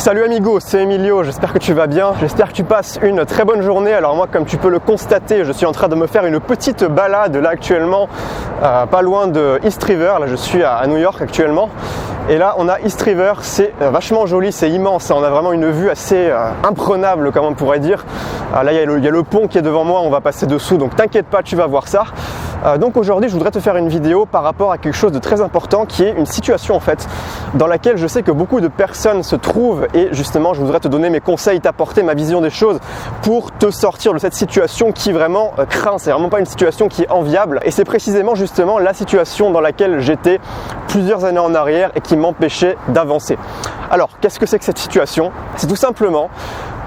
Salut amigo, c'est Emilio, j'espère que tu vas bien, j'espère que tu passes une très bonne journée. Alors moi, comme tu peux le constater, je suis en train de me faire une petite balade là actuellement, pas loin de East River. Là je suis à New York actuellement. Et là on a East River, c'est vachement joli, c'est immense, on a vraiment une vue assez imprenable comme on pourrait dire. Là il y a le pont qui est devant moi, on va passer dessous, donc t'inquiète pas, tu vas voir ça. Donc aujourd'hui je voudrais te faire une vidéo par rapport à quelque chose de très important qui est une situation en fait dans laquelle je sais que beaucoup de personnes se trouvent et justement je voudrais te donner mes conseils, t'apporter ma vision des choses pour te sortir de cette situation qui vraiment craint. C'est vraiment pas une situation qui est enviable et c'est précisément justement la situation dans laquelle j'étais plusieurs années en arrière et qui m'empêchait d'avancer. Alors qu'est-ce que c'est que cette situation? C'est tout simplement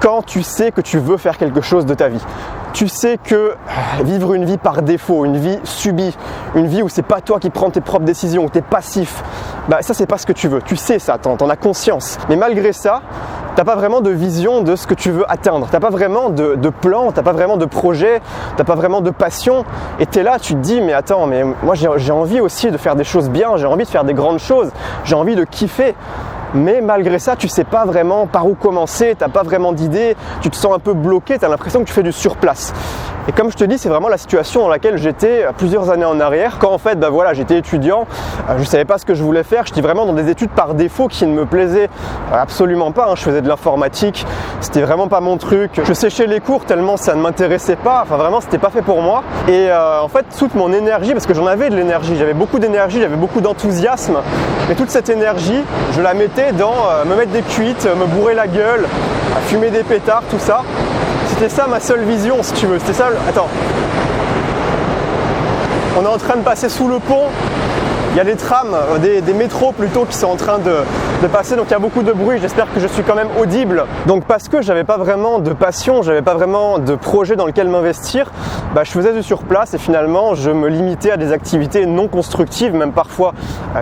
quand tu sais que tu veux faire quelque chose de ta vie. Tu sais que vivre une vie par défaut, une vie subie, une vie où c'est pas toi qui prends tes propres décisions, où tu es passif, ça c'est pas ce que tu veux. Tu sais ça, t'en as conscience. Mais malgré ça, t'as pas vraiment de vision de ce que tu veux atteindre. T'as pas vraiment de plan, t'as pas vraiment de projet, t'as pas vraiment de passion. Et t'es là, tu te dis mais attends, mais moi j'ai envie aussi de faire des choses bien, j'ai envie de faire des grandes choses, j'ai envie de kiffer. Mais malgré ça, tu sais pas vraiment par où commencer, t'as pas vraiment d'idée, tu te sens un peu bloqué, tu as l'impression que tu fais du surplace. Et comme je te dis, c'est vraiment la situation dans laquelle j'étais plusieurs années en arrière, quand en fait j'étais étudiant, je savais pas ce que je voulais faire, j'étais vraiment dans des études par défaut qui ne me plaisaient absolument pas, je faisais de l'informatique, c'était vraiment pas mon truc, je séchais les cours tellement ça ne m'intéressait pas, enfin vraiment c'était pas fait pour moi. Et en fait toute mon énergie, parce que j'en avais de l'énergie, j'avais beaucoup d'énergie, j'avais beaucoup d'enthousiasme, mais toute cette énergie, je la mettais dans me mettre des cuites, me bourrer la gueule, fumer des pétards, tout ça. C'était ça ma seule vision si tu veux, c'était ça. Attends, on est en train de passer sous le pont. Il y a des trams, des métros plutôt qui sont en train de passer, donc il y a beaucoup de bruit, j'espère que je suis quand même audible. Donc parce que j'avais pas vraiment de passion, j'avais pas vraiment de projet dans lequel m'investir, je faisais du surplace et finalement je me limitais à des activités non constructives, même parfois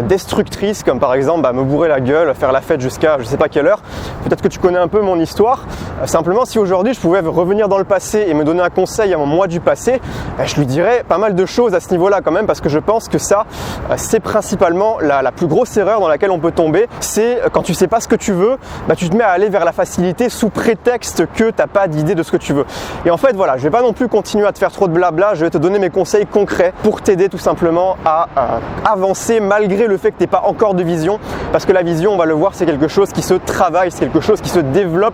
destructrices, comme par exemple me bourrer la gueule, faire la fête jusqu'à je sais pas quelle heure. Peut-être que tu connais un peu mon histoire. Simplement si aujourd'hui je pouvais revenir dans le passé et me donner un conseil à mon moi du passé, je lui dirais pas mal de choses à ce niveau-là quand même, parce que je pense que ça, c'est principalement la plus grosse erreur dans laquelle on peut tomber. C'est quand tu sais pas ce que tu veux, tu te mets à aller vers la facilité sous prétexte que t'as pas d'idée de ce que tu veux. Et en fait voilà, je vais pas non plus continuer à te faire trop de blabla, je vais te donner mes conseils concrets pour t'aider tout simplement à avancer malgré le fait que t'aies pas encore de vision, parce que la vision, on va le voir, c'est quelque chose qui se travaille, c'est quelque chose qui se développe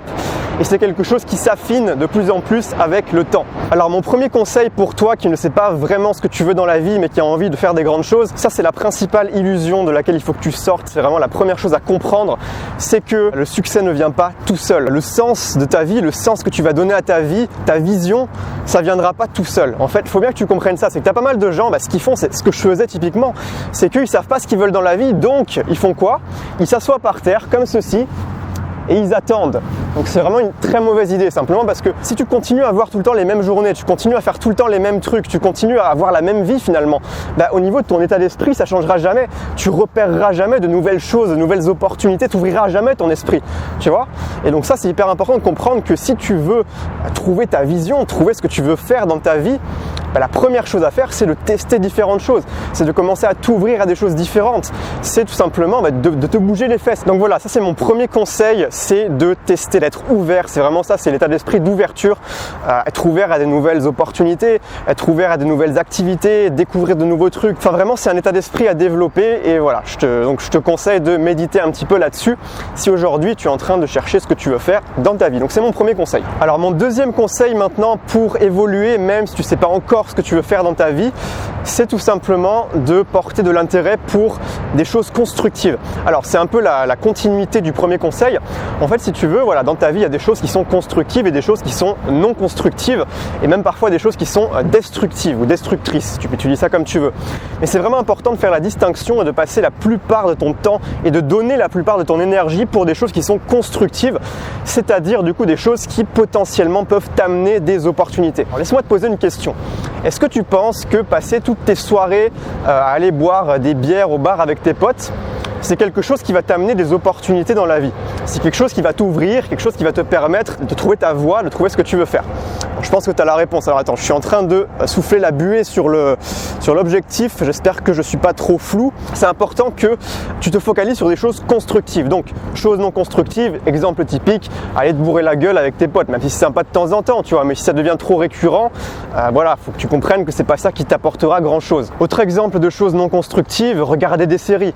et c'est quelque chose qui s'affine de plus en plus avec le temps. Alors mon premier conseil pour toi qui ne sais pas vraiment ce que tu veux dans la vie mais qui a envie de faire des grandes choses, ça c'est la principale illusion de laquelle il faut que tu sortes. C'est vraiment la première chose à comprendre, c'est que le succès ne vient pas tout seul. Le sens de ta vie, le sens que tu vas donner à ta vie, ta vision, ça viendra pas tout seul. En fait, il faut bien que tu comprennes ça, c'est que tu as pas mal de gens, ce qu'ils font, c'est ce que je faisais typiquement, c'est qu'ils savent pas ce qu'ils veulent dans la vie, donc ils font quoi? Ils s'assoient par terre comme ceci et ils attendent. Donc c'est vraiment une très mauvaise idée, simplement parce que si tu continues à voir tout le temps les mêmes journées, tu continues à faire tout le temps les mêmes trucs, tu continues à avoir la même vie finalement, au niveau de ton état d'esprit, ça changera jamais. Tu repéreras jamais de nouvelles choses, de nouvelles opportunités, tu ouvriras jamais ton esprit, tu vois. Et donc ça c'est hyper important de comprendre que si tu veux trouver ta vision, trouver ce que tu veux faire dans ta vie, la première chose à faire, c'est de tester différentes choses, c'est de commencer à t'ouvrir à des choses différentes, c'est tout simplement de te bouger les fesses. Donc voilà, ça c'est mon premier conseil, c'est de tester, d'être ouvert, c'est vraiment ça, c'est l'état d'esprit d'ouverture, être ouvert à des nouvelles opportunités, être ouvert à des nouvelles activités, découvrir de nouveaux trucs, enfin vraiment c'est un état d'esprit à développer et voilà, donc je te conseille de méditer un petit peu là-dessus si aujourd'hui tu es en train de chercher ce que tu veux faire dans ta vie. Donc c'est mon premier conseil. Alors mon deuxième conseil maintenant pour évoluer, même si tu ne sais pas encore ce que tu veux faire dans ta vie, c'est tout simplement de porter de l'intérêt pour des choses constructives. Alors c'est un peu la continuité du premier conseil. En fait si tu veux, dans ta vie il y a des choses qui sont constructives et des choses qui sont non constructives et même parfois des choses qui sont destructives ou destructrices, tu dis ça comme tu veux. Mais c'est vraiment important de faire la distinction et de passer la plupart de ton temps et de donner la plupart de ton énergie pour des choses qui sont constructives, c'est-à-dire du coup des choses qui potentiellement peuvent t'amener des opportunités. Alors laisse-moi te poser une question. Est-ce que tu penses que passer toutes tes soirées à aller boire des bières au bar avec tes potes, c'est quelque chose qui va t'amener des opportunités dans la vie? C'est quelque chose qui va t'ouvrir, quelque chose qui va te permettre de trouver ta voie, de trouver ce que tu veux faire. Je pense que tu as la réponse. Alors attends, je suis en train de souffler la buée sur l'objectif. J'espère que je ne suis pas trop flou. C'est important que tu te focalises sur des choses constructives. Donc, choses non constructives, exemple typique, aller te bourrer la gueule avec tes potes, même si c'est sympa de temps en temps, tu vois. Mais si ça devient trop récurrent, voilà, faut que tu comprennes que c'est pas ça qui t'apportera grand chose. Autre exemple de choses non constructives, regarder des séries,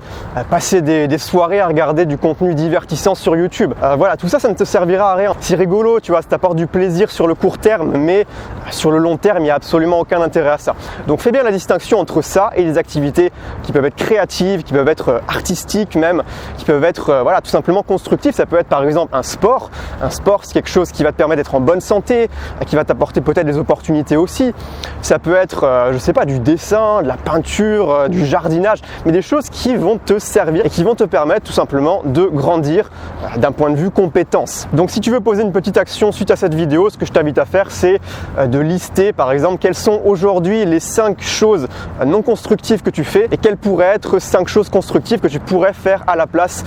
passer des soirées à regarder du contenu divertissant sur YouTube. Voilà, tout ça, ça ne te servira à rien. C'est rigolo, tu vois, ça t'apporte du plaisir sur le court terme, mais sur le long terme, il n'y a absolument aucun intérêt à ça. Donc fais bien la distinction entre ça et les activités qui peuvent être créatives, qui peuvent être artistiques même, qui peuvent être voilà, tout simplement constructives. Ça peut être par exemple un sport. Un sport, c'est quelque chose qui va te permettre d'être en bonne santé, qui va t'apporter peut-être des opportunités aussi. Ça peut être, je sais pas, du dessin, de la peinture, du jardinage, mais des choses qui vont te servir et qui vont te permettre tout simplement de grandir d'un point de vue compétence. Donc si tu veux poser une petite action suite à cette vidéo, ce que je t'invite à faire, c'est de lister par exemple quelles sont aujourd'hui les 5 choses non constructives que tu fais et quelles pourraient être 5 choses constructives que tu pourrais faire à la place.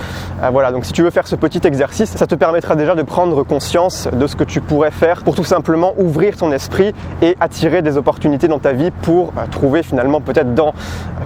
Voilà, donc si tu veux faire ce petit exercice, ça te permettra déjà de prendre conscience de ce que tu pourrais faire pour tout simplement ouvrir ton esprit et attirer des opportunités dans ta vie pour trouver finalement peut-être dans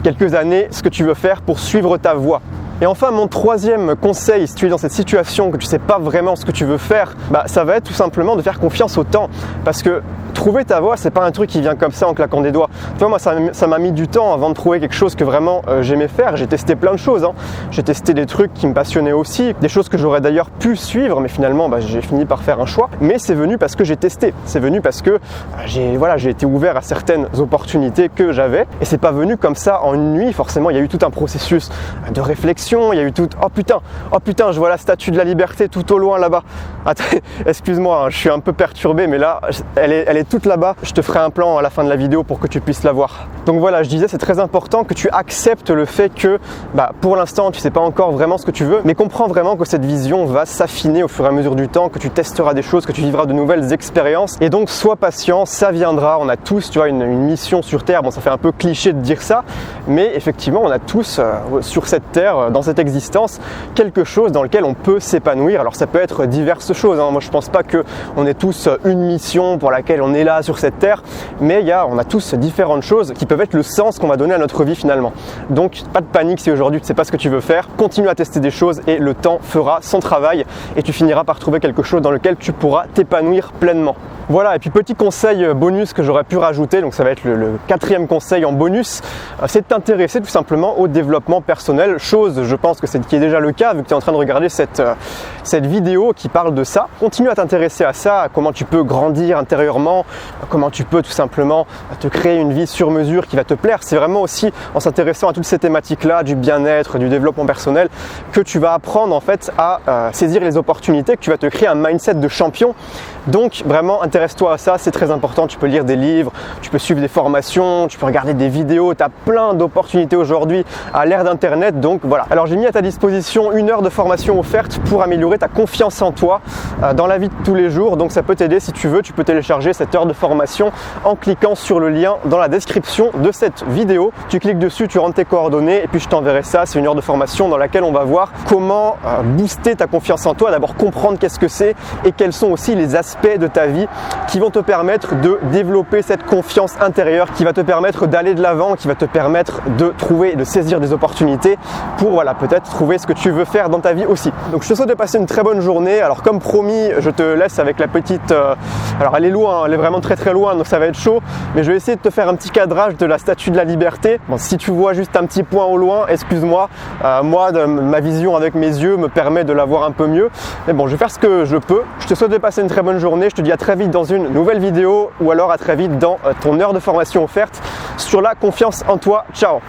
quelques années ce que tu veux faire pour suivre ta voie. Et enfin, mon troisième conseil, si tu es dans cette situation que tu ne sais pas vraiment ce que tu veux faire, ça va être tout simplement de faire confiance au temps. Parce que trouver ta voie, c'est pas un truc qui vient comme ça en claquant des doigts. Tu vois, moi, ça m'a mis du temps avant de trouver quelque chose que vraiment j'aimais faire. J'ai testé plein de choses. J'ai testé des trucs qui me passionnaient aussi, des choses que j'aurais d'ailleurs pu suivre, mais finalement, j'ai fini par faire un choix. Mais c'est venu parce que j'ai testé. C'est venu parce que j'ai été ouvert à certaines opportunités que j'avais. Et c'est pas venu comme ça en une nuit. Forcément, il y a eu tout un processus de réflexion. Il y a eu tout. Oh putain, je vois la statue de la liberté tout au loin là-bas. Attends, excuse-moi, je suis un peu perturbé, mais là, elle est toute là-bas. Je te ferai un plan à la fin de la vidéo pour que tu puisses la voir. Donc voilà, je disais, c'est très important que tu acceptes le fait que, pour l'instant, tu sais pas encore vraiment ce que tu veux, mais comprends vraiment que cette vision va s'affiner au fur et à mesure du temps, que tu testeras des choses, que tu vivras de nouvelles expériences. Et donc, sois patient, ça viendra. On a tous, tu vois, une mission sur Terre. Bon, ça fait un peu cliché de dire ça, mais effectivement, on a tous sur cette Terre, dans cette existence, quelque chose dans lequel on peut s'épanouir. Alors ça peut être diverses choses, Moi je pense pas qu'on ait tous une mission pour laquelle on est là sur cette terre, mais on a tous différentes choses qui peuvent être le sens qu'on va donner à notre vie finalement. Donc pas de panique si aujourd'hui tu sais pas ce que tu veux faire, continue à tester des choses et le temps fera son travail et tu finiras par trouver quelque chose dans lequel tu pourras t'épanouir pleinement. Voilà, et puis petit conseil bonus que j'aurais pu rajouter, donc ça va être le 4e conseil en bonus, c'est de t'intéresser tout simplement au développement personnel, chose je pense que c'est qui est déjà le cas vu que tu es en train de regarder cette vidéo qui parle de ça. Continue à t'intéresser à ça, à comment tu peux grandir intérieurement, comment tu peux tout simplement te créer une vie sur mesure qui va te plaire. C'est vraiment aussi en s'intéressant à toutes ces thématiques-là, du bien-être, du développement personnel, que tu vas apprendre en fait à saisir les opportunités, que tu vas te créer un mindset de champion. Donc vraiment intéresse-toi à ça, c'est très important. Tu peux lire des livres, tu peux suivre des formations, tu peux regarder des vidéos, tu as plein d'opportunités aujourd'hui à l'ère d'internet. Donc voilà. Alors j'ai mis à ta disposition 1 heure de formation offerte pour améliorer ta confiance en toi dans la vie de tous les jours. Donc ça peut t'aider si tu veux, tu peux télécharger cette heure de formation en cliquant sur le lien dans la description de cette vidéo. Tu cliques dessus, tu rentres tes coordonnées et puis je t'enverrai ça. C'est 1 heure de formation dans laquelle on va voir comment booster ta confiance en toi, d'abord comprendre qu'est-ce que c'est et quels sont aussi les aspects de ta vie qui vont te permettre de développer cette confiance intérieure, qui va te permettre d'aller de l'avant, qui va te permettre de trouver, de saisir des opportunités pour peut-être trouver ce que tu veux faire dans ta vie aussi. Donc je te souhaite de passer une très bonne journée. Alors comme promis, je te laisse avec la petite, alors elle est loin, elle est vraiment très très loin, donc ça va être chaud, mais je vais essayer de te faire un petit cadrage de la statue de la liberté. Bon, si tu vois juste un petit point au loin, excuse-moi, moi ma vision avec mes yeux me permet de la voir un peu mieux, mais bon, je vais faire ce que je peux. Je te souhaite de passer une très bonne journée, je te dis à très vite dans une nouvelle vidéo ou alors à très vite dans ton heure de formation offerte sur la confiance en toi. Ciao.